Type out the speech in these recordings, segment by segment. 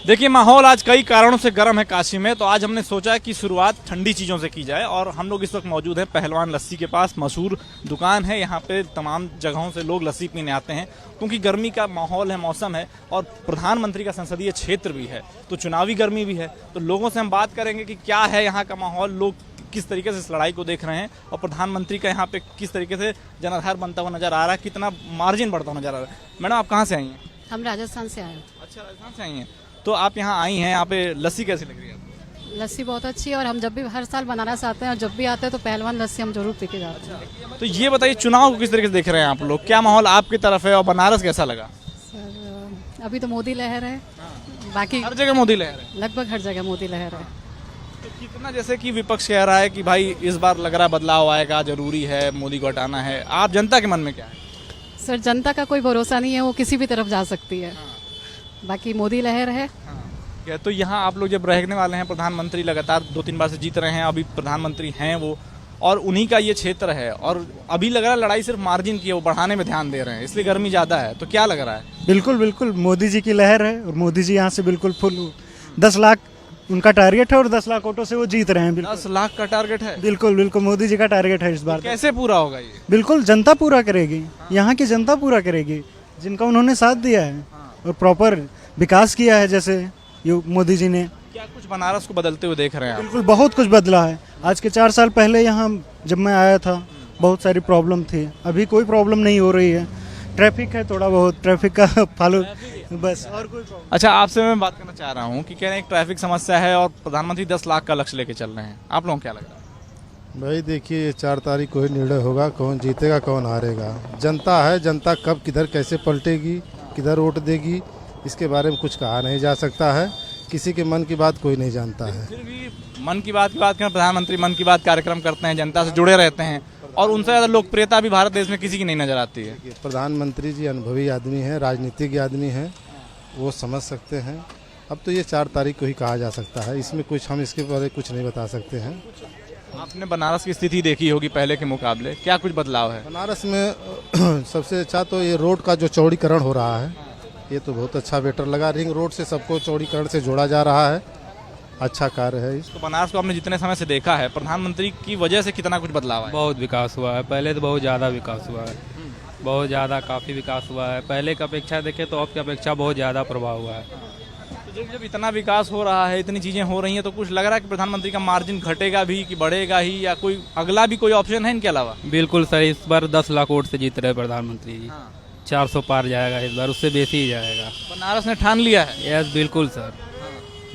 देखिए माहौल आज कई कारणों से गर्म है काशी में, तो आज हमने सोचा कि शुरुआत ठंडी चीज़ों से की जाए। और हम लोग इस वक्त मौजूद हैं पहलवान लस्सी के पास। मशहूर दुकान है, यहाँ पे तमाम जगहों से लोग लस्सी पीने आते हैं क्योंकि गर्मी का माहौल है, मौसम है और प्रधानमंत्री का संसदीय क्षेत्र भी है, तो चुनावी गर्मी भी है। तो लोगों से हम बात करेंगे कि क्या है यहाँ का माहौल, लोग किस तरीके से इस लड़ाई को देख रहे हैं और प्रधानमंत्री का यहाँ पे किस तरीके से जनाधार बनता हुआ नजर आ रहा है, कितना मार्जिन बढ़ता हुआ नजर आ रहा है। मैडम आप कहाँ से आई हैं? हम राजस्थान से आए हैं। अच्छा, राजस्थान से आई हैं। तो आप यहाँ आई हैं, यहाँ पे लस्सी कैसी लग रही है आपको? लस्सी बहुत अच्छी है और हम जब भी हर साल बनारस आते हैं और जब भी आते हैं तो पहलवान लस्सी हम जरूर पी के जाते हैं। तो ये बताइए चुनाव को किस तरीके से देख रहे हैं आप लोग, क्या माहौल आपकी तरफ है और बनारस कैसा लगा? सर अभी तो मोदी लहर है, बाकी हर जगह मोदी लहर है। लगभग हर जगह मोदी लहर है। तो कितना, जैसे कि विपक्ष कह रहा है कि भाई इस बार लग रहा है बदलाव आएगा, जरूरी है, मोदी को हटाना है, आप जनता के मन में क्या है? सर जनता का कोई भरोसा नहीं है, वो किसी भी तरफ जा सकती है। बाकी मोदी लहर है। तो यहाँ आप लोग जब रहने वाले हैं, प्रधानमंत्री लगातार 2-3 बार से जीत रहे हैं, अभी प्रधानमंत्री हैं वो, और उन्हीं का ये क्षेत्र है और अभी लग रहा है लड़ाई सिर्फ मार्जिन की है, वो बढ़ाने में ध्यान दे रहे हैं, इसलिए गर्मी ज़्यादा है। तो क्या लग रहा है? बिल्कुल बिल्कुल मोदी जी की लहर है और मोदी जी यहाँ से बिल्कुल फुल 10 लाख उनका टारगेट है और 10 लाख वोटों से वो जीत रहे हैं। 10 लाख का टारगेट है? बिल्कुल बिल्कुल मोदी जी का टारगेट है इस बार। कैसे पूरा होगा ये? बिल्कुल जनता पूरा करेगी, यहाँ की जनता पूरा करेगी, जिनका उन्होंने साथ दिया है और प्रॉपर विकास किया है जैसे मोदी जी ने। क्या कुछ बनारस को बदलते हुए देख रहे हैं आप? बिल्कुल बहुत कुछ बदला है। आज के 4 साल पहले यहाँ जब मैं आया था बहुत सारी प्रॉब्लम थी, अभी कोई प्रॉब्लम नहीं हो रही है। ट्रैफिक है, थोड़ा बहुत ट्रैफिक का फॉलो बस, और कोई प्रॉब्लम। अच्छा, आपसे मैं बात करना चाह रहा हूँ कि कह रहे हैं एक ट्रैफिक समस्या है और प्रधानमंत्री 10 लाख का लक्ष्य लेके चल रहे हैं, आप लोगों को क्या लग रहा है? भाई देखिए, ये 4 तारीख को ही निर्णय होगा, कौन जीतेगा कौन हारेगा। जनता है, जनता कब किधर कैसे पलटेगी, किधर वोट देगी, इसके बारे में कुछ कहा नहीं जा सकता है। किसी के मन की बात कोई नहीं जानता है। फिर भी मन की बात करें, प्रधानमंत्री मन की बात कार्यक्रम करते हैं, जनता से जुड़े रहते हैं और उनसे ज़्यादा लोकप्रियता भी भारत देश में किसी की नहीं नजर आती है। प्रधानमंत्री जी अनुभवी आदमी हैं, राजनीतिक आदमी हैं, वो समझ सकते हैं। अब तो ये 4 तारीख को ही कहा जा सकता है, इसमें कुछ हम इसके बारे कुछ नहीं बता सकते हैं। आपने बनारस की स्थिति देखी होगी पहले के मुकाबले, क्या कुछ बदलाव है बनारस में? सबसे अच्छा तो ये रोड का जो चौड़ीकरण हो रहा है, ये तो बहुत अच्छा बेटर लगा। रिंग रोड से सबको चौड़ीकरण से जोड़ा जा रहा है, अच्छा कार्य है। तो बनारस को आपने जितने समय से देखा है, प्रधानमंत्री की वजह से कितना कुछ बदलाव है? बहुत विकास हुआ है, पहले तो बहुत ज़्यादा विकास हुआ है, बहुत ज़्यादा काफ़ी विकास हुआ है। पहले की अपेक्षा देखें तो अब की अपेक्षा बहुत ज़्यादा प्रभाव हुआ है। तो जब इतना विकास हो रहा है, इतनी चीज़ें हो रही हैं, तो कुछ लग रहा है कि प्रधानमंत्री का मार्जिन घटेगा भी कि बढ़ेगा ही, या कोई अगला भी कोई ऑप्शन है इनके अलावा? बिल्कुल सही, इस बार 10 लाख वोट से जीत रहे प्रधानमंत्री जी। 400 पार जाएगा इस बार, उससे बेसी ही जाएगा। बनारस ने ठान लिया है? यस बिल्कुल सर,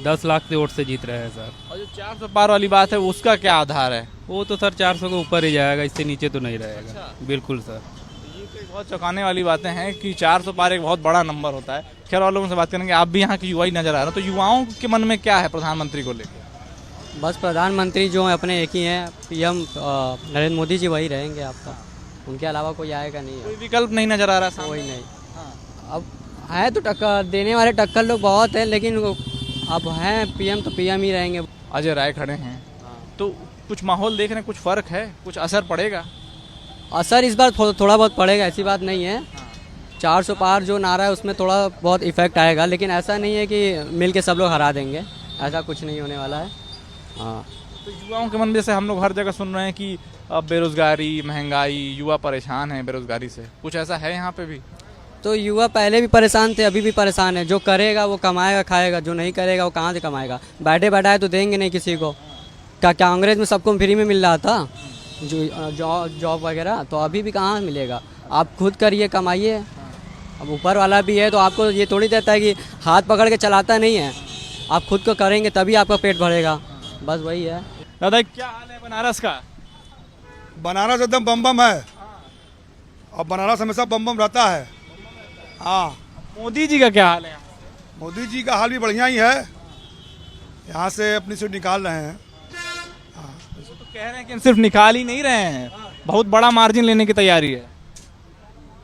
10 लाख के वोट से जीत रहे हैं सर। और जो 400 पार वाली बात है, उसका क्या आधार है? वो तो सर 400 के ऊपर ही जाएगा, इससे नीचे तो नहीं रहेगा। बिल्कुल सर, ये कोई बहुत चौंकाने वाली बातें हैं कि 400 पार एक बहुत बड़ा नंबर होता है। खैर और लोगों से बात करेंगे, आप भी यहाँ के युवा ही नजर आ रहे हैं, तो युवाओं के मन में क्या है प्रधानमंत्री को लेकर? बस प्रधानमंत्री जो है अपने एक ही हैं, पीएम नरेंद्र मोदी जी वही रहेंगे आपका, उनके अलावा कोई आएगा नहीं है। कोई विकल्प नहीं नजर आ रहा सामने? कोई नहीं। अब है तो टक्कर देने वाले टक्कर लोग बहुत हैं, लेकिन अब हैं पीएम तो पीएम ही रहेंगे। अजय राय खड़े हैं, तो कुछ माहौल देख रहे हैं, कुछ फर्क है, कुछ असर पड़ेगा? असर इस बार थोड़ा बहुत पड़ेगा, ऐसी बात नहीं है। 400 पार जो नारा है उसमें थोड़ा बहुत इफेक्ट आएगा, लेकिन ऐसा नहीं है कि मिल के सब लोग हरा देंगे, ऐसा कुछ नहीं होने वाला है। हाँ, तो युवाओं के मन में, जैसे हम लोग हर जगह सुन रहे हैं कि अब बेरोजगारी, महंगाई, युवा परेशान है बेरोजगारी से, कुछ ऐसा है यहाँ पे भी? तो युवा पहले भी परेशान थे, अभी भी परेशान है। जो करेगा वो कमाएगा खाएगा, जो नहीं करेगा वो कहाँ से कमाएगा। बैठे बैठाए तो देंगे नहीं किसी को। क्या कांग्रेस में सबको फ्री में मिल रहा था जो जॉब वगैरह, तो अभी भी कहाँ मिलेगा। आप खुद करिए, कमाइए। अब ऊपर वाला भी है तो आपको ये थोड़ी देता है कि हाथ पकड़ के चलाता नहीं है, आप खुद को करेंगे तभी आपका पेट भरेगा, बस वही है। दादा क्या हाल है बनारस का? बनारस एकदम बम बम है और बनारस हमेशा बम बम रहता है। हाँ, मोदी जी का क्या हाल है? मोदी जी का हाल भी बढ़िया ही है, यहाँ से अपनी सीट निकाल रहे हैं। तो कह रहे हैं कि सिर्फ निकाल ही नहीं रहे हैं, बहुत बड़ा मार्जिन लेने की तैयारी है।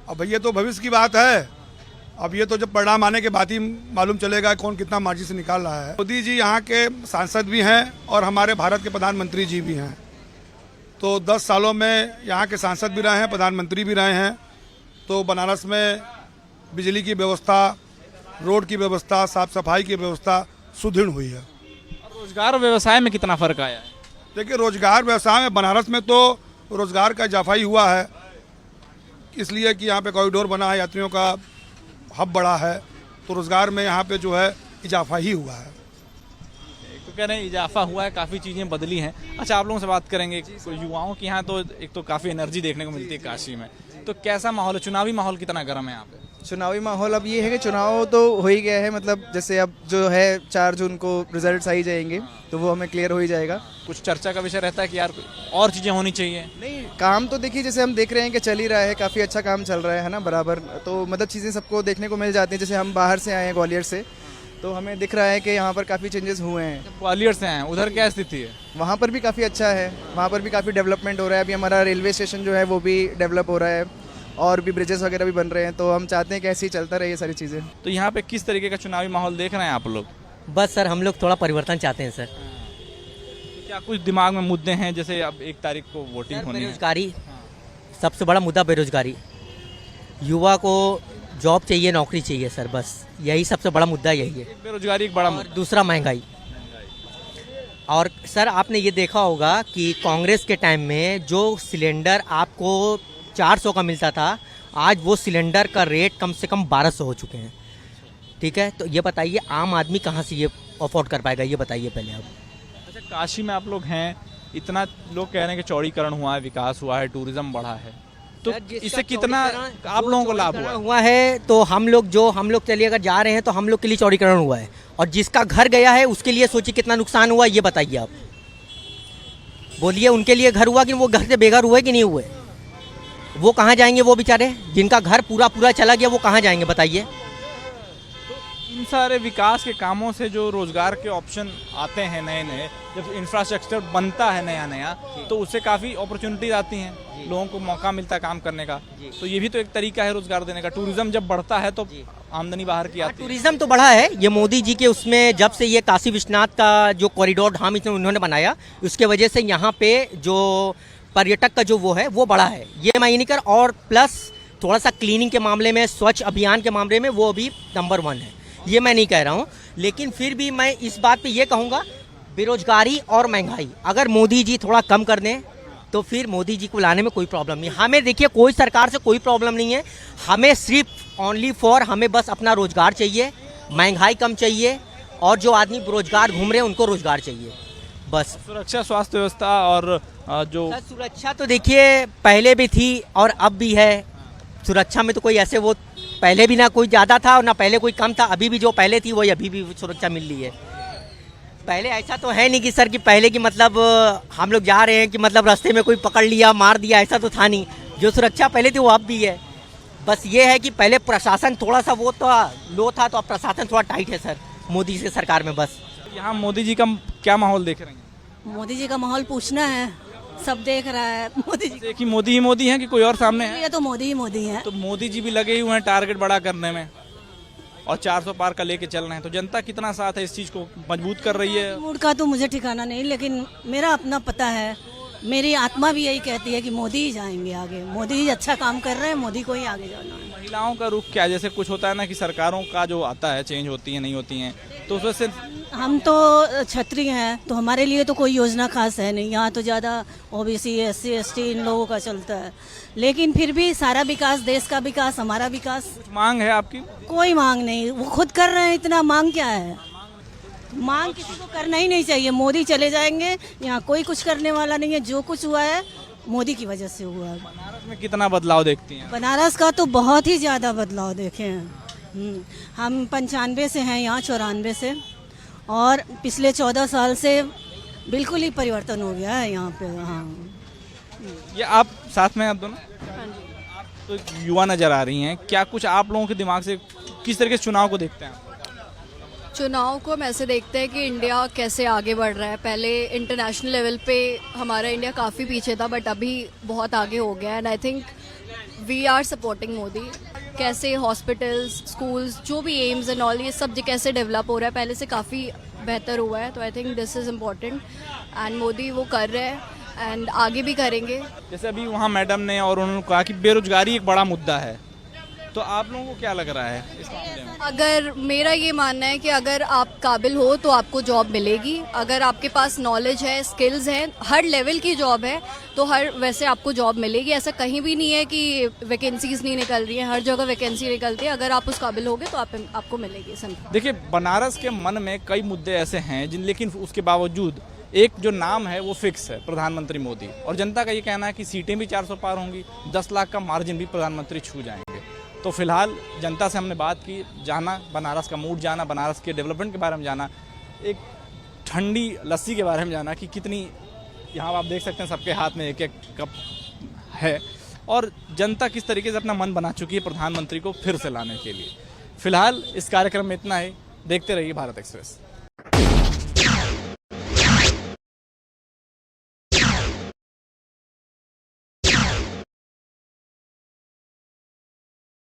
अब भैया तो भविष्य की बात है, अब ये तो जब परिणाम आने के बाद ही मालूम चलेगा कौन कितना मार्जिन से निकाल रहा है। मोदी जी यहाँ के सांसद भी हैं और हमारे भारत के प्रधानमंत्री जी भी हैं, तो 10 सालों में यहाँ के सांसद भी रहे हैं, प्रधानमंत्री भी रहे हैं। तो बनारस में बिजली की व्यवस्था, रोड की व्यवस्था, साफ सफाई की व्यवस्था सुदृढ़ हुई है। रोजगार और व्यवसाय में कितना फर्क आया है? देखिए, रोजगार व्यवसाय में बनारस में तो रोजगार का इजाफा ही हुआ है, इसलिए कि यहाँ पे कॉरिडोर बना है, यात्रियों का हब बढ़ा है, तो रोजगार में यहाँ पे जो है इजाफा ही हुआ है। तो कह रहे हैं इजाफा हुआ है, काफ़ी चीज़ें बदली हैं। अच्छा, आप लोगों से बात करेंगे, युवाओं के यहाँ तो एक तो काफ़ी एनर्जी देखने को मिलती है काशी में, तो कैसा माहौल है, चुनावी माहौल कितना गर्म है यहाँ पे? चुनावी माहौल अब ये है कि चुनाव तो हो ही गया है, मतलब जैसे अब जो है 4 जून को रिजल्ट्स आ ही जाएंगे तो वो हमें क्लियर हो ही जाएगा। कुछ चर्चा का विषय रहता है कि यार और चीज़ें होनी चाहिए? नहीं, काम तो देखिए जैसे हम देख रहे हैं कि चल ही रहा है, काफ़ी अच्छा काम चल रहा है ना, बराबर, तो मतलब चीज़ें सबको देखने को मिल जाती हैं। जैसे हम बाहर से आए हैं ग्वालियर से, तो हमें दिख रहा है कि यहाँ पर काफ़ी चेंजेस हुए हैं। ग्वालियर से आए हैं, उधर क्या स्थिति है? वहाँ पर भी काफ़ी अच्छा है, वहाँ पर भी काफ़ी डेवलपमेंट हो रहा है। अभी हमारा रेलवे स्टेशन जो है वो भी डेवलप हो रहा है और भी ब्रिजेस वगैरह भी बन रहे हैं, तो हम चाहते हैं कि ऐसे ही चलता रहे ये सारी चीज़ें। तो यहाँ पे किस तरीके का चुनावी माहौल देख रहे हैं आप लोग? बस सर, हम लोग थोड़ा परिवर्तन चाहते हैं सर। तो क्या कुछ दिमाग में मुद्दे हैं, जैसे अब 1 तारीख को वोटिंग होनी है? बेरोजगारी, सबसे बड़ा मुद्दा बेरोजगारी। युवा को जॉब चाहिए, नौकरी चाहिए सर, बस यही सबसे बड़ा मुद्दा यही है। बेरोजगारी एक बड़ा और मुद्दा। दूसरा महंगाई। और सर आपने ये देखा होगा कि कांग्रेस के टाइम में जो सिलेंडर आपको 400 का मिलता था, आज वो सिलेंडर का रेट कम से कम 1200 हो चुके हैं। ठीक है, तो ये बताइए आम आदमी कहाँ से ये अफोर्ड कर पाएगा, ये बताइए पहले आप। अच्छा, काशी में आप लोग हैं, इतना लोग कह रहे हैं कि चौड़ीकरण हुआ है, विकास हुआ है, टूरिज्म बढ़ा है, तो इससे कितना आप लोगों को लाभ हुआ है? तो हम लोग चलिए अगर जा रहे हैं तो हम लोग के लिए चौड़ीकरण हुआ है, और जिसका घर गया है उसके लिए सोचिए कितना नुकसान हुआ, ये बताइए आप। बोलिए, उनके लिए घर हुआ कि वो घर से बेघर हुए कि नहीं हुए? वो कहाँ जाएंगे वो बेचारे, जिनका घर पूरा चला गया, वो कहाँ जाएंगे बताइए? इन सारे विकास के कामों से जो रोजगार के ऑप्शन आते हैं नए नए, जब इंफ्रास्ट्रक्चर बनता है नया नया, तो उससे काफ़ी अपॉर्चुनिटीज आती हैं, लोगों को मौका मिलता है काम करने का, तो ये भी तो एक तरीका है रोजगार देने का। टूरिज्म जब बढ़ता है तो आमदनी बाहर की आती है। टूरिज्म तो बढ़ा है, ये मोदी जी के उसमें जब से ये काशी विश्वनाथ का जो कॉरिडोर धाम इसमें उन्होंने बनाया, उसके वजह से यहाँ पे जो पर्यटक का जो वो है वो बढ़ा है, ये मैं ये नहीं कर। और प्लस थोड़ा सा क्लीनिंग के मामले में, स्वच्छ अभियान के मामले में वो अभी नंबर 1 है, ये मैं नहीं कह रहा हूँ। लेकिन फिर भी मैं इस बात पे ये कहूँगा, बेरोजगारी और महंगाई अगर मोदी जी थोड़ा कम कर दें तो फिर मोदी जी को लाने में कोई प्रॉब्लम नहीं। हमें देखिए, कोई सरकार से कोई प्रॉब्लम नहीं है, हमें सिर्फ ओनली फॉर हमें बस अपना रोजगार चाहिए, महंगाई कम चाहिए, और जो आदमी बेरोजगार घूम रहे हैं उनको रोजगार चाहिए बस। सुरक्षा, स्वास्थ्य व्यवस्था और जो सुरक्षा तो देखिए पहले भी थी और अब भी है। सुरक्षा में तो कोई ऐसे वो पहले भी ना कोई ज़्यादा था और ना पहले कोई कम था, अभी भी जो पहले थी वही अभी भी सुरक्षा मिल रही है। पहले ऐसा तो है नहीं कि सर कि पहले की मतलब हम लोग जा रहे हैं कि मतलब रास्ते में कोई पकड़ लिया मार दिया, ऐसा तो था नहीं। जो सुरक्षा पहले थी वो अब भी है। बस ये है कि पहले प्रशासन थोड़ा सा वो तो लो था, तो अब प्रशासन थोड़ा टाइट है सर मोदी की सरकार में। बस यहाँ मोदी जी का क्या माहौल देख रहे हैं? मोदी जी का माहौल पूछना है, सब देख रहा है। मोदी जी कि मोदी ही मोदी हैं कि कोई और सामने है? ये तो मोदी ही मोदी है। तो मोदी जी भी लगे ही हुए हैं टारगेट बड़ा करने में, और 400 पार का लेके चल रहे हैं, तो जनता कितना साथ है, इस चीज को मजबूत कर रही है? मूड का तो मुझे ठिकाना नहीं, लेकिन मेरा अपना पता है, मेरी आत्मा भी यही कहती है कि मोदी ही जाएंगे आगे, मोदी ही अच्छा काम कर रहे हैं, मोदी को ही आगे जाना है। महिलाओं का रुख क्या, जैसे कुछ होता है ना कि सरकारों का जो आता है चेंज होती है नहीं होती हैं, तो उस वजह से हम तो क्षत्रिय हैं, तो हमारे लिए तो कोई योजना खास है नहीं। यहाँ तो ज़्यादा ओबीसी, SC, ST इन लोगों का चलता है, लेकिन फिर भी सारा विकास, देश का विकास, हमारा विकास। कुछ मांग है आपकी? कोई मांग नहीं, वो खुद कर रहे हैं, इतना मांग क्या है? मांग किसी को करना ही नहीं चाहिए। मोदी चले जाएंगे, यहाँ कोई कुछ करने वाला नहीं है। जो कुछ हुआ है मोदी की वजह से हुआ है। बनारस में कितना बदलाव देखती हैं? बनारस का तो बहुत ही ज़्यादा बदलाव देखे हैं। हम 95 से हैं यहाँ, 94 से, और पिछले 14 साल से बिल्कुल ही परिवर्तन हो गया है यहाँ पे। हाँ, ये आप साथ में आप दोनों? आप तो युवा नजर आ रही हैं, क्या कुछ आप लोगों के दिमाग से किस तरीके से चुनाव को देखते हैं? चुनाव को हम ऐसे देखते हैं कि इंडिया कैसे आगे बढ़ रहा है। पहले इंटरनेशनल लेवल पे हमारा इंडिया काफ़ी पीछे था, बट अभी बहुत आगे हो गया है, and I think we are supporting Modi. कैसे हॉस्पिटल्स, स्कूल्स, जो भी एम्स एंड ऑल, ये सब कैसे डेवलप हो रहा है, पहले से काफ़ी बेहतर हुआ है। तो I think this is important, and Modi वो कर रहे हैं एंड आगे भी करेंगे। जैसे अभी वहाँ मैडम ने और उन्होंने कहा कि बेरोजगारी एक बड़ा मुद्दा है, तो आप लोगों को क्या लग रहा है इस मामले में? अगर मेरा ये मानना है कि अगर आप काबिल हो तो आपको जॉब मिलेगी, अगर आपके पास नॉलेज है, स्किल्स हैं, हर लेवल की जॉब है तो हर वैसे आपको जॉब मिलेगी। ऐसा कहीं भी नहीं है कि वैकेंसीज नहीं निकल रही हैं, हर जगह वैकेंसी निकलती है। अगर आप उस काबिल होगे तो आपको मिलेगी। सिंपल। देखिए, बनारस के मन में कई मुद्दे ऐसे हैं जिन, लेकिन उसके बावजूद एक जो नाम है वो फिक्स है, प्रधानमंत्री मोदी। और जनता का ये कहना है कि सीटें भी 400 पार होंगी, 10 लाख का मार्जिन भी प्रधानमंत्री छू जाएंगे। तो फिलहाल जनता से हमने बात की, जाना बनारस का मूड जाना, बनारस के डेवलपमेंट के बारे में जाना, एक ठंडी लस्सी के बारे में जाना कि कितनी, यहाँ आप देख सकते हैं सबके हाथ में एक एक कप है, और जनता किस तरीके से अपना मन बना चुकी है प्रधानमंत्री को फिर से लाने के लिए। फिलहाल इस कार्यक्रम में इतना ही। देखते रहिए भारत एक्सप्रेस।